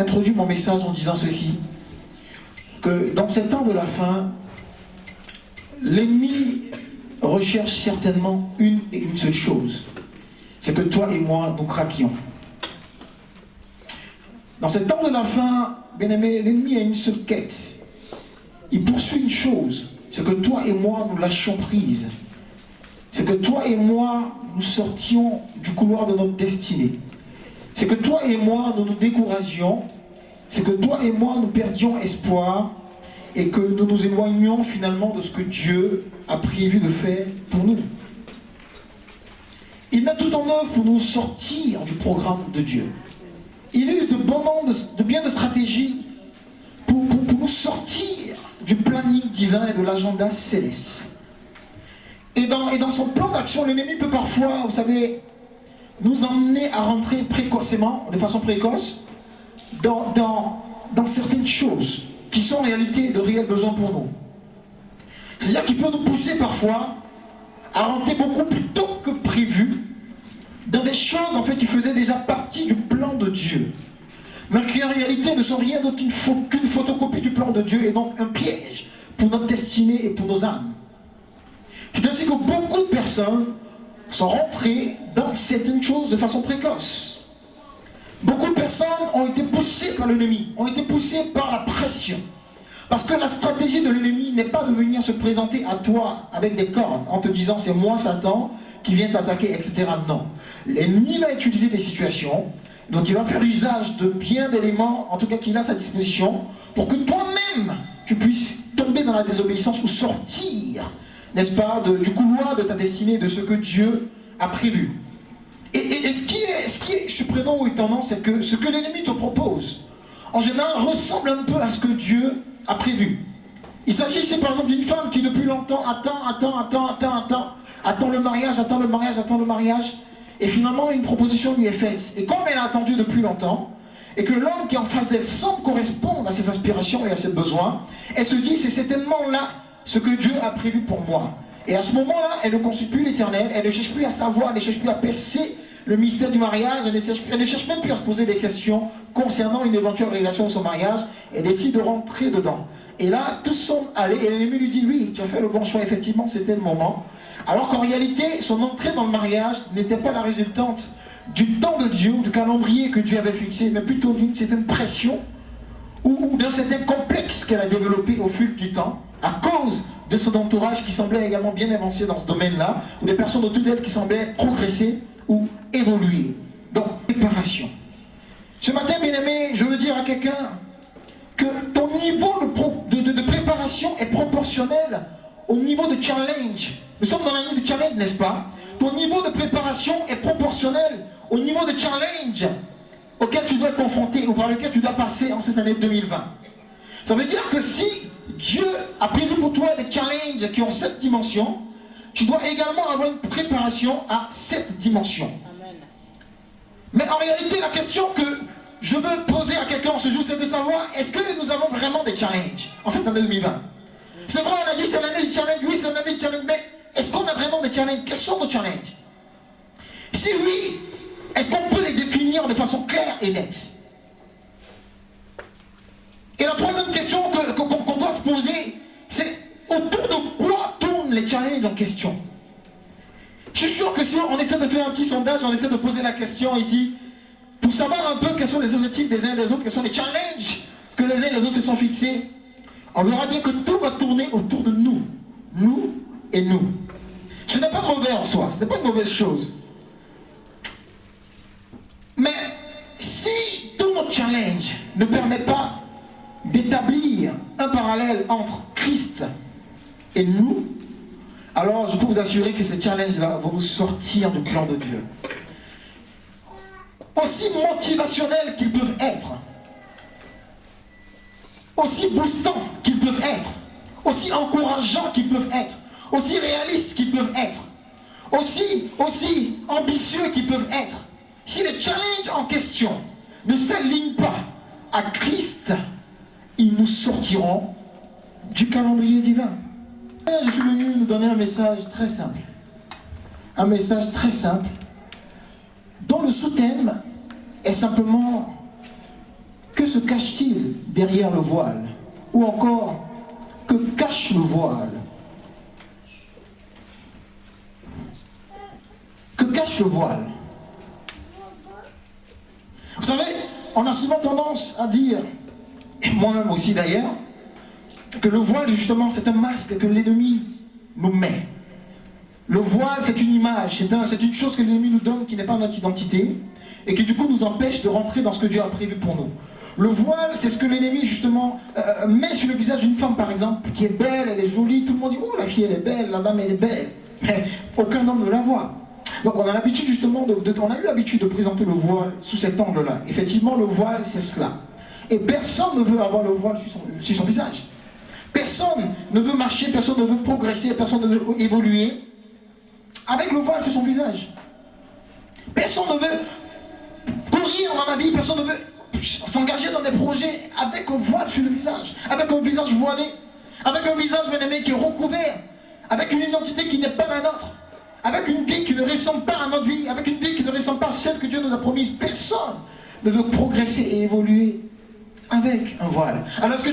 introduit mon message en disant ceci, que dans ces temps de la fin, l'ennemi recherche certainement une et une seule chose, c'est que toi et moi, nous craquions. Dans ces temps de la fin, bien-aimé, l'ennemi a une seule quête. Il poursuit une chose, c'est que toi et moi, nous lâchions prise. C'est que toi et moi, nous sortions du couloir de notre destinée. C'est que toi et moi, nous nous découragions. C'est que toi et moi, nous perdions espoir et que nous nous éloignions finalement de ce que Dieu a prévu de faire pour nous. Il met tout en œuvre pour nous sortir du programme de Dieu. Il use de bien de stratégies pour nous sortir du planning divin et de l'agenda céleste. Et dans son plan d'action, l'ennemi peut parfois, vous savez, nous emmener à rentrer précocement, de façon précoce, dans certaines choses qui sont en réalité de réels besoins pour nous. C'est-à-dire qu'il peut nous pousser parfois à rentrer beaucoup plus tôt que prévu dans des choses en fait qui faisaient déjà partie du plan de Dieu, mais qui en réalité ne sont rien d'autre qu'une photocopie du plan de Dieu et donc un piège pour notre destinée et pour nos âmes. C'est ainsi que beaucoup de personnes sont rentrées dans certaines choses de façon précoce. Beaucoup de personnes ont été poussées par l'ennemi, ont été poussées par la pression. Parce que la stratégie de l'ennemi n'est pas de venir se présenter à toi avec des cornes en te disant c'est moi Satan qui vient t'attaquer, etc. Non. L'ennemi va utiliser des situations, donc il va faire usage de bien d'éléments, en tout cas qu'il a à sa disposition, pour que toi-même tu puisses tomber dans la désobéissance ou sortir, n'est-ce pas, du couloir de ta destinée, de ce que Dieu a prévu. Et ce qui est surprenant ou étonnant, c'est que ce que l'ennemi te propose, en général, ressemble un peu à ce que Dieu a prévu. Il s'agit ici par exemple d'une femme qui depuis longtemps attend le mariage, et finalement une proposition lui est faite. Et comme elle a attendu depuis longtemps, et que l'homme qui est en face d'elle semble correspondre à ses aspirations et à ses besoins, elle se dit c'est certainement là ce que Dieu a prévu pour moi. Et à ce moment-là, elle ne consulte plus l'Éternel, elle ne cherche plus à savoir, elle ne cherche plus à percer le mystère du mariage, elle ne cherche même plus à se poser des questions concernant une éventuelle relation de son mariage, elle décide de rentrer dedans. Et là, tous sont allés, et l'ennemi lui dit, oui, tu as fait le bon choix, effectivement, c'était le moment. Alors qu'en réalité, son entrée dans le mariage n'était pas la résultante du temps de Dieu, du calendrier que Dieu avait fixé, mais plutôt d'une certaine pression, ou d'un certain complexe qu'elle a développé au fil du temps, à cause de son entourage qui semblait également bien avancé dans ce domaine-là, ou des personnes autour d'elle qui semblaient progresser ou évoluer. Donc, préparation. Ce matin, bien-aimé, je veux dire à quelqu'un que ton niveau de préparation est proportionnel au niveau de challenge. Nous sommes dans l'année de challenge, n'est-ce pas? Ton niveau de préparation est proportionnel au niveau de challenge auquel tu dois être confronté ou par lequel tu dois passer en cette année 2020. Ça veut dire que si Dieu a prévu pour toi des challenges qui ont cette dimension, tu dois également avoir une préparation à cette dimension. Amen. Mais en réalité, la question que je veux poser à quelqu'un ce jour, c'est de savoir, est-ce que nous avons vraiment des challenges en cette année 2020? C'est vrai, on a dit c'est l'année du challenge, oui c'est l'année du challenge, mais est-ce qu'on a vraiment des challenges? Quels sont nos challenges? Si oui, est-ce qu'on peut les définir de façon claire et nette? Et la troisième question qu'on doit se poser, c'est autour de quoi tournent les challenges en question? Je suis sûr que si on essaie de faire un petit sondage, on essaie de poser la question ici, pour savoir un peu quels sont les objectifs des uns et des autres, quels sont les challenges que les uns et les autres se sont fixés, on verra bien que tout va tourner autour de nous. Nous et nous. Ce n'est pas mauvais en soi, ce n'est pas une mauvaise chose. Mais si tous nos challenges ne permettent pas d'établir un parallèle entre Christ et nous, alors je peux vous assurer que ces challenges-là vont nous sortir du plan de Dieu. Aussi motivationnels qu'ils peuvent être, aussi boostants qu'ils peuvent être, aussi encourageants qu'ils peuvent être, aussi réalistes qu'ils peuvent être, aussi ambitieux qu'ils peuvent être, si les challenges en question ne s'alignent pas à Christ, ils nous sortiront du calendrier divin. Je suis venu nous donner un message très simple. Un message très simple, dont le sous-thème est simplement que se cache-t-il derrière le voile? Ou encore, que cache le voile? Que cache le voile? Vous savez, on a souvent tendance à dire, et moi-même aussi d'ailleurs, que le voile justement c'est un masque que l'ennemi nous met. Le voile c'est une image, c'est une chose que l'ennemi nous donne qui n'est pas notre identité et qui du coup nous empêche de rentrer dans ce que Dieu a prévu pour nous. Le voile c'est ce que l'ennemi justement met sur le visage d'une femme par exemple, qui est belle, elle est jolie, tout le monde dit oh la fille elle est belle, la dame elle est belle, mais aucun homme ne la voit. Donc on a l'habitude justement, on a eu l'habitude de présenter le voile sous cet angle-là. Effectivement, le voile, c'est cela. Et personne ne veut avoir le voile sur son visage. Personne ne veut marcher, personne ne veut progresser, personne ne veut évoluer avec le voile sur son visage. Personne ne veut courir dans la vie, personne ne veut s'engager dans des projets avec un voile sur le visage, avec un visage voilé, avec un visage, bien aimé, qui est recouvert, avec une identité qui n'est pas la nôtre. Avec une vie qui ne ressemble pas à notre vie, avec une vie qui ne ressemble pas à celle que Dieu nous a promise. Personne ne veut progresser et évoluer avec un voile. Alors est-ce que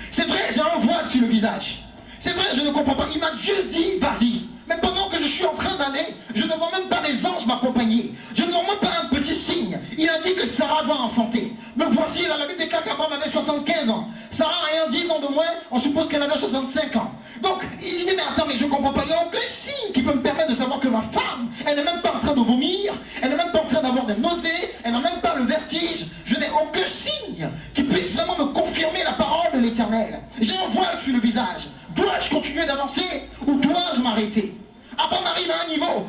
c'est vrai, j'ai un voile sur le visage. C'est vrai, je ne comprends pas. Il m'a juste dit, vas-y. Mais pendant que je suis en train d'aller, je ne vois même pas les anges m'accompagner. Je ne vois même pas un petit signe. Il a dit que Sarah doit enfanter. Me voici, là, la Bible déclare qu'Abraham avait 75 ans. Sarah ayant 10 ans de moins, on suppose qu'elle avait 65 ans. Donc, il dit, mais attends, mais je ne comprends pas. Il n'y a aucun signe qui peut me permettre de savoir que ma femme, elle n'est même pas en train de vomir, elle n'est même pas en train d'avoir des nausées, elle n'a même pas le vertige. Je n'ai aucun signe qui puisse vraiment me confirmer la parole de l'Éternel. J'ai un voile sur le visage. Dois-je continuer d'avancer ou dois-je m'arrêter? Abraham arrive à un niveau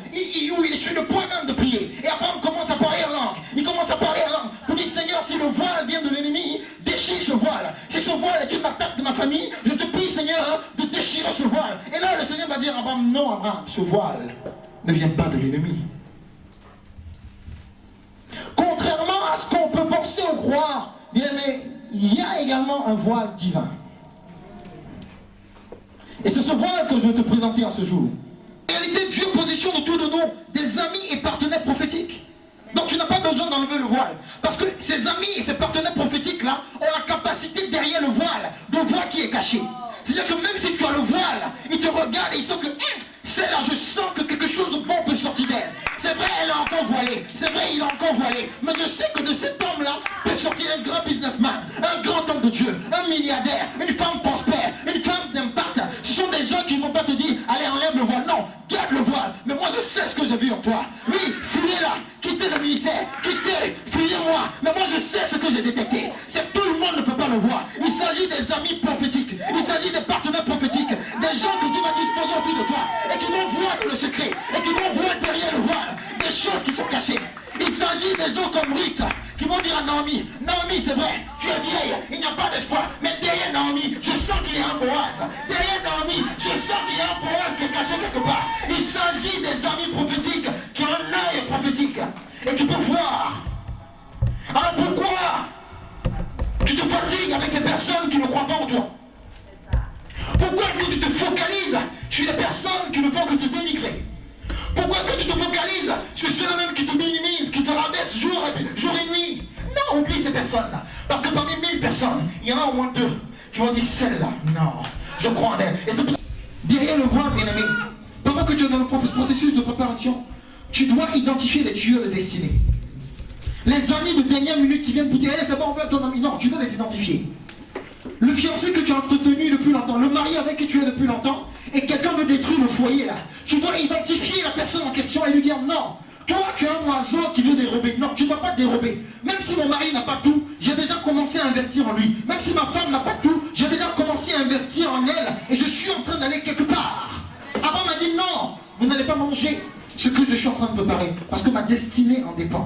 où il est sur le point même de prier. Et Abraham commence à parler en langue. Il commence à parler en langue. Pour dire, Seigneur, si le voile vient de l'ennemi, déchire ce voile. Si ce voile est une attaque de ma famille, je te prie, Seigneur, de déchirer ce voile. Et là, le Seigneur va dire à Abraham, non, Abraham, ce voile ne vient pas de l'ennemi. Contrairement à ce qu'on peut penser ou croire, bien aimé, il y a également un voile divin. Et c'est ce voile que je veux te présenter en ce jour. En réalité, Dieu positionne autour de nous des amis et partenaires prophétiques. Donc tu n'as pas besoin d'enlever le voile. Parce que ces amis et ces partenaires prophétiques-là ont la capacité derrière le voile de voir qui est caché. C'est-à-dire que même si tu as le voile, ils te regardent et ils sentent que celle-là, je sens que quelque chose de bon peut sortir d'elle. C'est vrai, elle est encore voilée. C'est vrai, il est encore voilé. Mais je sais que de cet homme-là peut sortir un grand businessman, un grand homme de Dieu, un milliardaire, une femme prospère, une femme d'impact. Ce sont des gens qui ne vont pas te dire, allez, enlève le voile. Non, garde le voile. Mais moi, je sais ce que j'ai vu en toi. Oui, fuyez-la, quittez le ministère, quittez, fuyez-moi. Mais moi, je sais ce que j'ai détecté. C'est que tout le monde ne peut pas le voir. Il s'agit des amis prophétiques. Il s'agit des partenaires prophétiques. Des gens que Dieu va disposer autour de toi. Et qui vont voir le secret. Et qui vont voir derrière le voile des choses qui sont cachées. Il s'agit des gens comme Ruth qui vont dire à Naomi, Naomi c'est vrai, tu es vieille, il n'y a pas d'espoir. Mais derrière Naomi, je sens qu'il y a un Boaz. Derrière Naomi, je sens qu'il y a un Boaz qui est caché quelque part. Il s'agit des amis prophétiques qui ont un œil prophétique et qui peuvent voir. Alors pourquoi tu te fatigues avec ces personnes qui ne croient pas en toi? Pourquoi est-ce que tu te focalises sur les personnes qui ne font que te dénigrer? Pourquoi est-ce que tu te focalises sur ceux-là même qui te minimisent, qui te rabaissent jour et nuit? Non, oublie ces personnes-là. Parce que parmi 1000 personnes, il y en a au moins 2 qui vont dire celle-là, non, je crois en elle. Et c'est pour ça, derrière le voile, bien aimé, pendant que tu es dans le processus de préparation, tu dois identifier les tueurs de destinée. Les amis de dernière minute qui viennent pour dire, c'est bon, on veut ton ami. Non, tu dois les identifier. Le fiancé que tu as entretenu depuis longtemps, le mari avec qui tu es depuis longtemps, et quelqu'un veut détruire le foyer là. Tu dois identifier la personne en question et lui dire non. Toi, tu es un oiseau qui veut dérober. Non, tu ne vas pas dérober. Même si mon mari n'a pas tout, j'ai déjà commencé à investir en lui. Même si ma femme n'a pas tout, j'ai déjà commencé à investir en elle. Et je suis en train d'aller quelque part. Avant, on m'a dit non, vous n'allez pas manger ce que je suis en train de préparer. Parce que ma destinée en dépend.